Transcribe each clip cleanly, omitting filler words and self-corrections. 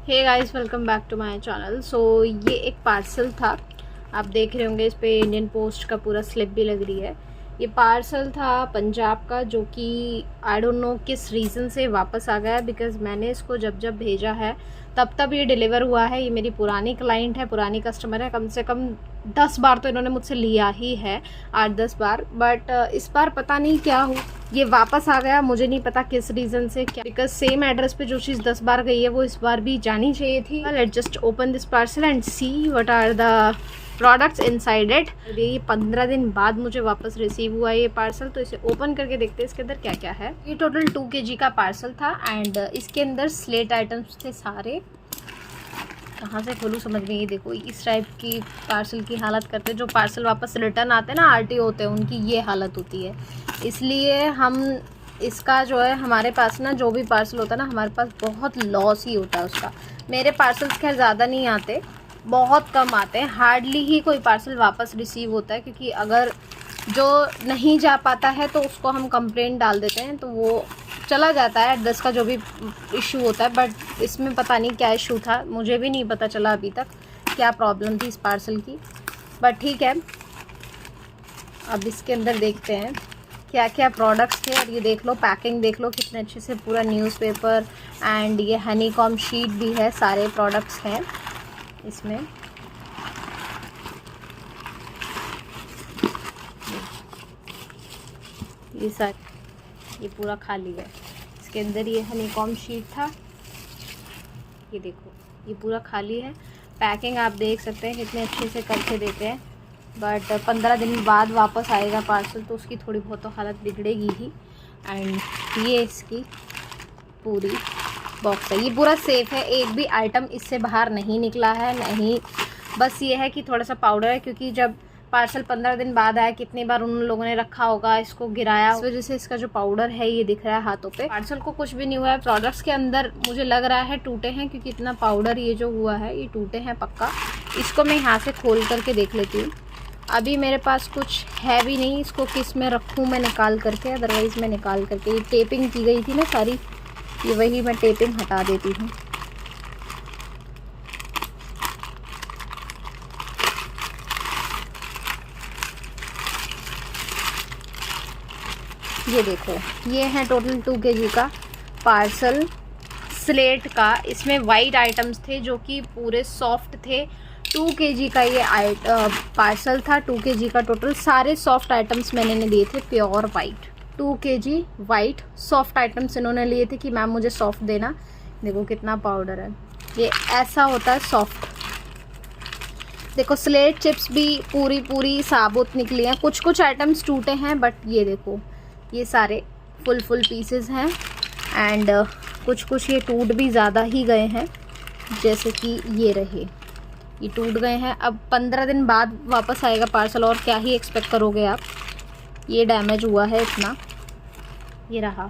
Hey guys, welcome back to my channel. So ये एक parcel था, आप देख रहे होंगे इस पे इंडियन पोस्ट का पूरा स्लिप भी लग रही है। ये पार्सल था पंजाब का, जो कि आई डोंट नो किस रीज़न से वापस आ गया, बिकॉज़ मैंने इसको जब जब भेजा है तब ये डिलीवर हुआ है। ये मेरी पुरानी क्लाइंट है, पुरानी कस्टमर है, कम से कम 10 बार तो इन्होंने मुझसे लिया ही है, 8-10 बार। बट इस बार पता नहीं क्या हो, ये वापस आ गया। मुझे नहीं पता किस रीज़न से, क्या, बिकॉज सेम एड्रेस पे जो चीज़ 10 बार गई है वो इस बार भी जानी चाहिए थी। Let's just open this parcel and see what are the products inside it. ये 15 दिन बाद मुझे वापस रिसीव हुआ है ये पार्सल, तो इसे ओपन करके देखते हैं इसके अंदर क्या क्या है। ये टोटल 2 kg का पार्सल था एंड इसके अंदर स्लेट आइटम्स थे सारे। कहाँ से खोलूँ समझ नहीं। देखो इस टाइप की पार्सल की हालत करते हैं, जो पार्सल वापस रिटर्न आते हैं ना, RTO होते हैं, उनकी ये हालत होती है। इसलिए हम इसका जो है, हमारे पास ना जो भी पार्सल होता है ना, हमारे पास बहुत लॉस ही होता है उसका। मेरे पार्सल्स खैर ज़्यादा नहीं आते, बहुत कम आते हैं, हार्डली ही कोई पार्सल वापस रिसीव होता है, क्योंकि अगर जो नहीं जा पाता है तो उसको हम कंप्लेंट डाल देते हैं, तो वो चला जाता है एड्रेस का जो भी इशू होता है। बट इसमें पता नहीं क्या इशू था, मुझे भी नहीं पता चला अभी तक क्या प्रॉब्लम थी इस पार्सल की। बट ठीक है, अब इसके अंदर देखते हैं क्या क्या प्रोडक्ट्स थे। और ये देख लो, पैकिंग देख लो कितने अच्छे से, पूरा न्यूज़पेपर एंड ये हनीकॉम शीट भी है, सारे प्रोडक्ट्स हैं इसमें। ये सारे, ये पूरा खाली है। इसके अंदर ये हनीकॉम शीट था, ये देखो ये पूरा खाली है। पैकिंग आप देख सकते हैं कितने अच्छे से करके देते हैं। बट 15 दिन बाद वापस आएगा पार्सल, तो उसकी थोड़ी बहुत तो हालत बिगड़ेगी ही। एंड ये इसकी पूरी बॉक्स है, ये पूरा सेफ़ है, एक भी आइटम इससे बाहर नहीं निकला है, नहीं। बस ये है कि थोड़ा सा पाउडर है, क्योंकि जब पार्सल 15 दिन बाद आया, कितनी बार उन लोगों ने रखा होगा, इसको गिराया, इस वजह से इसका जो पाउडर है ये दिख रहा है हाथों पे। पार्सल को कुछ भी नहीं हुआ है, प्रोडक्ट्स के अंदर मुझे लग रहा है टूटे हैं, क्योंकि इतना पाउडर ये जो हुआ है ये टूटे हैं पक्का। इसको मैं यहाँ से खोल करके देख लेती हूँ। अभी मेरे पास कुछ है भी नहीं, इसको किस में रखूँ मैं निकाल करके, अदरवाइज़ मैं निकाल करके, ये टेपिंग की गई थी ना सारी, ये वही मैं टेपिंग हटा देती हूँ। ये देखो, ये है टोटल 2 kg का पार्सल स्लेट का। इसमें वाइट आइटम्स थे जो कि पूरे सॉफ्ट थे। 2 kg का ये पार्सल था, 2 kg का टोटल। सारे सॉफ्ट आइटम्स मैंने लिए थे pure white. 2 kg white soft items इन्होंने लिए थे कि मैम मुझे सॉफ्ट देना। देखो कितना पाउडर है, ये ऐसा होता है सॉफ्ट। देखो स्लेट चिप्स भी पूरी साबुत निकली हैं, कुछ कुछ आइटम्स टूटे हैं, बट ये देखो ये सारे फुल पीसेस हैं। एंड कुछ ये टूट भी ज़्यादा ही गए हैं, जैसे कि ये रहे, ये टूट गए हैं। अब 15 दिन बाद वापस आएगा पार्सल, और क्या ही एक्सपेक्ट करोगे आप। ये डैमेज हुआ है इतना, ये रहा।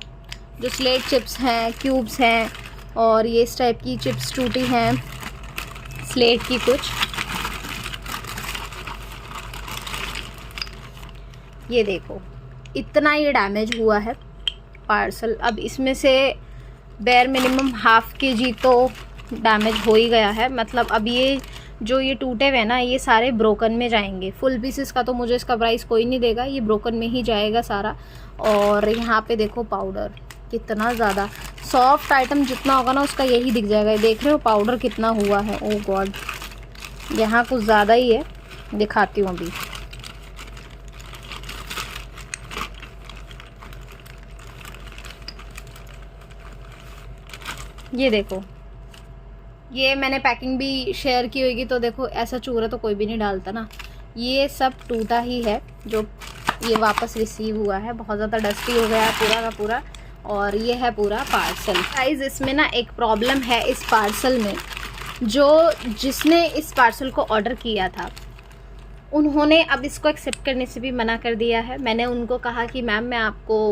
जो स्लेट चिप्स हैं, क्यूब्स हैं, और ये इस टाइप की चिप्स टूटी हैं स्लेट की कुछ। ये देखो इतना ये डैमेज हुआ है पार्सल। अब इसमें से बेयर मिनिमम ½ kg तो डैमेज हो ही गया है। मतलब अब ये जो ये टूटे हुए ना, ये सारे ब्रोकन में जाएंगे। फुल पीसेस का तो मुझे इसका प्राइस कोई नहीं देगा, ये ब्रोकन में ही जाएगा सारा। और यहाँ पे देखो पाउडर कितना ज़्यादा, सॉफ्ट आइटम जितना होगा ना उसका यही दिख जाएगा। देख रहे हो पाउडर कितना हुआ है, ओह गॉड, यहाँ कुछ ज़्यादा ही है, दिखाती हूँ अभी। ये देखो, ये मैंने पैकिंग भी शेयर की होगी, तो देखो ऐसा चूरा तो कोई भी नहीं डालता ना। ये सब टूटा ही है जो ये वापस रिसीव हुआ है, बहुत ज़्यादा डस्टी हो गया है पूरा का पूरा। और ये है पूरा पार्सल। गाइस इसमें ना एक प्रॉब्लम है इस पार्सल में, जिसने इस पार्सल को ऑर्डर किया था उन्होंने अब इसको एक्सेप्ट करने से भी मना कर दिया है। मैंने उनको कहा कि मैम मैं आपको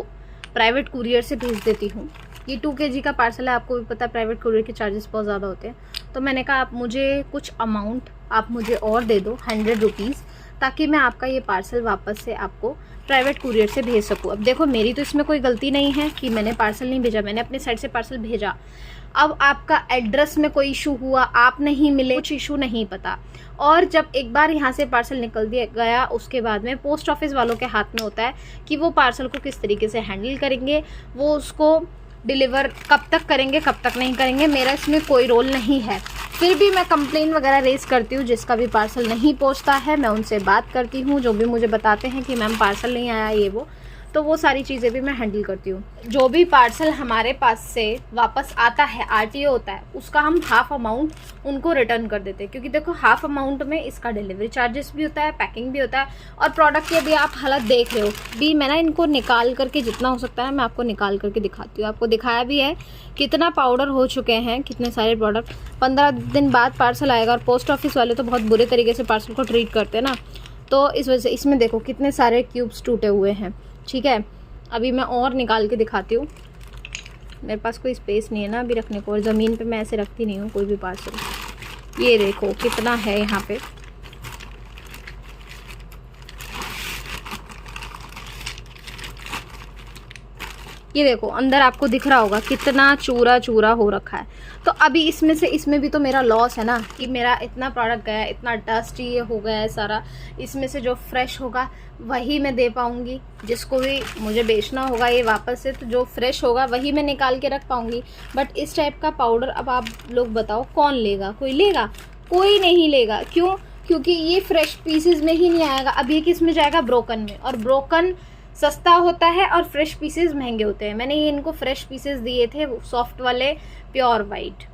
प्राइवेट कुरियर से भेज देती हूँ, ये 2 kg का पार्सल है, आपको भी पता है प्राइवेट कुरियर के चार्जेस बहुत ज़्यादा होते हैं। तो मैंने कहा आप मुझे कुछ अमाउंट आप मुझे और दे दो, 100 रुपीज़, ताकि मैं आपका ये पार्सल वापस से आपको प्राइवेट कुरियर से भेज सकूँ। अब देखो मेरी तो इसमें कोई गलती नहीं है कि मैंने पार्सल नहीं भेजा, मैंने अपने साइड से पार्सल भेजा। अब आपका एड्रेस में कोई इशू हुआ, आप नहीं मिले, कुछ इशू नहीं पता। और जब एक बार यहाँ से पार्सल निकल दिया गया, उसके बाद में पोस्ट ऑफिस वालों के हाथ में होता है कि वो पार्सल को किस तरीके से हैंडल करेंगे, वो उसको डिलीवर कब तक करेंगे, कब तक नहीं करेंगे। मेरा इसमें कोई रोल नहीं है। फिर भी मैं कंप्लेन वगैरह रेज करती हूँ। जिसका भी पार्सल नहीं पहुँचता है मैं उनसे बात करती हूँ, जो भी मुझे बताते हैं कि मैम पार्सल नहीं आया ये वो, तो वो सारी चीज़ें भी मैं हैंडल करती हूँ। जो भी पार्सल हमारे पास से वापस आता है, आरटीओ होता है, उसका हम हाफ अमाउंट उनको रिटर्न कर देते हैं। क्योंकि देखो हाफ अमाउंट में इसका डिलीवरी चार्जेस भी होता है, पैकिंग भी होता है, और प्रोडक्ट की अभी आप हालत देख रहे हो। भी मैं ना इनको निकाल करके जितना हो सकता है मैं आपको निकाल करके दिखाती हूँ। आपको दिखाया भी है कितना पाउडर हो चुके हैं, कितने सारे प्रोडक्ट। 15 दिन बाद पार्सल आएगा, और पोस्ट ऑफिस वाले तो बहुत बुरे तरीके से पार्सल को ट्रीट करते हैं ना, तो इस वजह से इसमें देखो कितने सारे क्यूब्स टूटे हुए हैं। ठीक है, अभी मैं और निकाल के दिखाती हूँ। मेरे पास कोई स्पेस नहीं है ना अभी रखने को, और ज़मीन पे मैं ऐसे रखती नहीं हूँ कोई भी पार्सल। ये देखो कितना है यहाँ पे। ये देखो अंदर आपको दिख रहा होगा कितना चूरा चूरा हो रखा है। तो अभी इसमें से इसमें भी तो मेरा लॉस है ना, कि मेरा इतना प्रोडक्ट गया, इतना डस्ट ये हो गया है सारा। इसमें से जो फ्रेश होगा वही मैं दे पाऊँगी, जिसको भी मुझे बेचना होगा ये वापस से, तो जो फ्रेश होगा वही मैं निकाल के रख पाऊँगी। बट इस टाइप का पाउडर अब आप लोग बताओ कौन लेगा? कोई लेगा? कोई नहीं लेगा। क्यों? क्योंकि ये फ्रेश पीसेज में ही नहीं आएगा। अब ये किस में जाएगा? ब्रोकन में, और ब्रोकन सस्ता होता है और फ्रेश पीसेस महंगे होते हैं। मैंने ये इनको फ्रेश पीसेस दिए थे, सॉफ्ट वाले प्योर वाइट,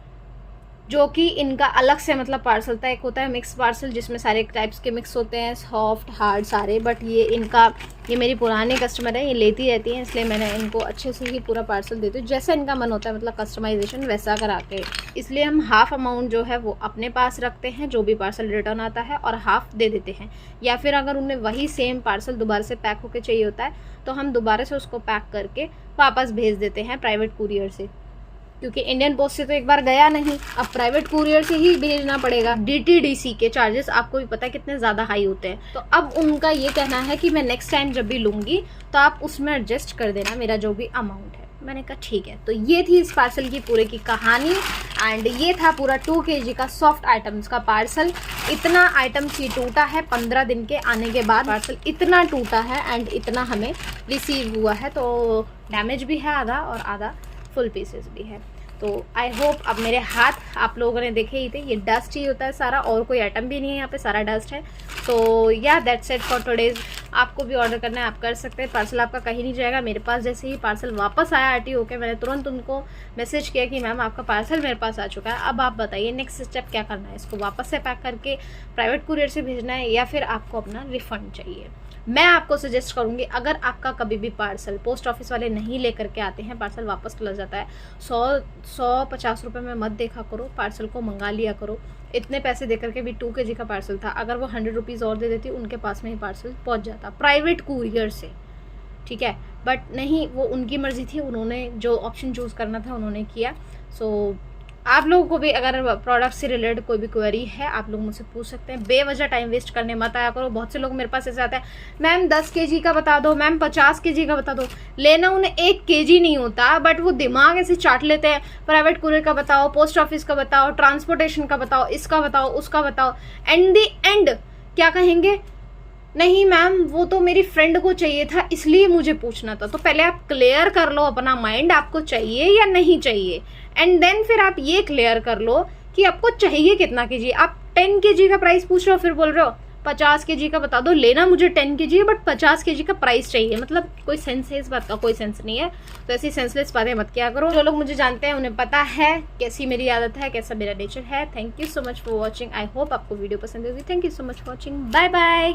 जो कि इनका अलग से मतलब पार्सल था। एक होता है मिक्स पार्सल जिसमें सारे टाइप्स के मिक्स होते हैं, सॉफ्ट हार्ड सारे, बट ये इनका, ये मेरी पुरानी कस्टमर है, ये लेती रहती हैं, इसलिए मैंने इनको अच्छे से ही पूरा पार्सल देती हूँ। जैसा इनका मन होता है मतलब कस्टमाइजेशन वैसा करा के, इसलिए हम हाफ अमाउंट जो है वो अपने पास रखते हैं जो भी पार्सल रिटर्न आता है, और हाफ दे देते हैं। या फिर अगर उन्हें वही सेम पार्सल दोबारा से पैक होकर चाहिए होता है तो हम दोबारा से उसको पैक करके वापस भेज देते हैं प्राइवेट कुरियर से। क्योंकि इंडियन पोस्ट से तो एक बार गया नहीं, अब प्राइवेट कुरियर से ही भेजना पड़ेगा। DTDC के चार्जेस आपको भी पता है कितने ज़्यादा हाई होते हैं। तो अब उनका ये कहना है कि मैं नेक्स्ट टाइम जब भी लूँगी तो आप उसमें एडजस्ट कर देना मेरा जो भी अमाउंट है। मैंने कहा ठीक है। तो ये थी इस पार्सल की पूरे की कहानी, एंड ये था पूरा 2 kg का सॉफ्ट आइटम्स का पार्सल। इतना आइटम्स ही टूटा है 15 दिन के आने के बाद, पार्सल इतना टूटा है एंड इतना हमें रिसीव हुआ है। तो डैमेज भी है आधा, और आधा फुल पीसेस भी है। तो आई होप अब मेरे हाथ आप लोगों ने देखे ही थे, ये डस्ट ही होता है सारा, और कोई आइटम भी नहीं है यहाँ पे, सारा डस्ट है। तो या दैट्स इट फॉर टुडेज। आपको भी ऑर्डर करना है आप कर सकते हैं, पार्सल आपका कहीं नहीं जाएगा। मेरे पास जैसे ही पार्सल वापस आया आरटीओ के, मैंने तुरंत उनको मैसेज किया कि मैम आपका पार्सल मेरे पास आ चुका है, अब आप बताइए नेक्स्ट स्टेप क्या करना है, इसको वापस से पैक करके प्राइवेट कुरियर से भेजना है या फिर आपको अपना रिफंड चाहिए। मैं आपको सजेस्ट करूंगी, अगर आपका कभी भी पार्सल पोस्ट ऑफिस वाले नहीं लेकर के आते हैं, पार्सल वापस चला जाता है, 100-150 रुपये में मत देखा करो, पार्सल को मंगा लिया करो। इतने पैसे दे करके भी 2 kg का पार्सल था, अगर वो 100 रुपीज़ और दे देती उनके पास में ही पार्सल पहुंच जाता प्राइवेट कुरियर से, ठीक है। बट नहीं, वो उनकी मर्जी थी, उन्होंने जो ऑप्शन चूज़ करना था उन्होंने किया। सो आप लोगों को भी अगर प्रोडक्ट से रिलेटेड कोई भी क्वेरी है आप लोग मुझसे पूछ सकते हैं। बेवजह टाइम वेस्ट करने मत आया करो। बहुत से लोग मेरे पास ऐसे आते हैं, मैम 10 kg का बता दो, मैम 50 kg का बता दो। लेना उन्हें 1 kg नहीं होता, बट वो दिमाग ऐसे चाट लेते हैं, प्राइवेट कुरियर का बताओ, पोस्ट ऑफिस का बताओ, ट्रांसपोर्टेशन का बताओ, इसका बताओ, उसका बताओ। एंड दी एंड क्या कहेंगे, नहीं मैम वो तो मेरी फ्रेंड को चाहिए था इसलिए मुझे पूछना था। तो पहले आप क्लियर कर लो अपना माइंड, आपको चाहिए या नहीं चाहिए, एंड देन फिर आप ये क्लियर कर लो कि आपको चाहिए कितना kg। आप 10 kg का प्राइस पूछ रहे हो, फिर बोल रहे हो 50 kg का बता दो। लेना मुझे 10 kg है, बट 50 kg का प्राइस चाहिए, मतलब कोई सेंस है इस बात का? कोई सेंस नहीं है। तो ऐसी सेंसलेस बातें मत किया करो। जो लोग मुझे जानते हैं उन्हें पता है कैसी मेरी आदत है, कैसा मेरा नेचर है। Thank you so much for watching. I hope आपको वीडियो पसंद होगी। Thank you so much for watching. Bye bye.